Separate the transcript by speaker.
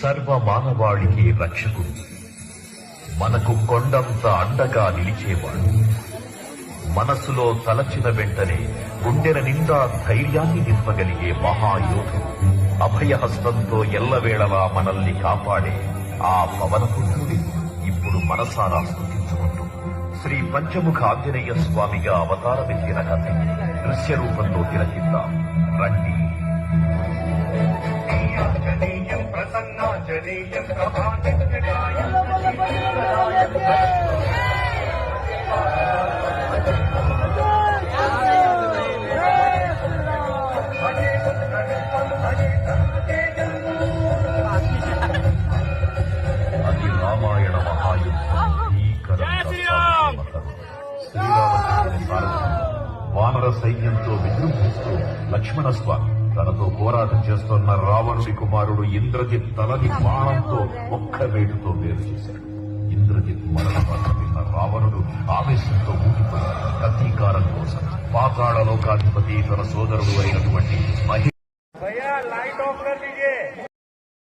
Speaker 1: సర్వ మానవాళికి రక్షకుడు, మనకు కొండంత అండగా నిలిచేవాడు, మనసులో తలచిన వెంటనే గుండెల నిండా ధైర్యాన్ని నింపగలిగే మహాయోధుడు, అభయహస్తంతో ఎల్లవేళలా మనల్ని కాపాడే ఆ పవనపుత్రుడి ఇప్పుడు మనసారా స్తుతించుకుంటూ శ్రీ పంచముఖ ఆంజనేయ స్వామిగా అవతారమెత్తిన కథ దృశ్య రూపంలో తిలకిద్దాం రండి. ప్రసన్నాంజనేయం అది రామాయణ మహాయుద్ధం. శ్రీరామచంద్రుని సారథ్యం వానర సైన్యంతో విజృంభిస్తూ లక్ష్మణస్వామి తనతో పోరాటం చేస్తున్న రావణుడి కుమారుడు ఇంద్రజిత్ తలని బాణంతో ఒక్క వేటుతో వేరు చేశాడు. ఇంద్రజిత్ మరణ వార్త విన్న రావణుడు ఆవేశంతో ఊగిపోయాడు. ప్రతీకారం కోసం పాతాళ లోకాధిపతి తన సోదరుడు అయినటువంటి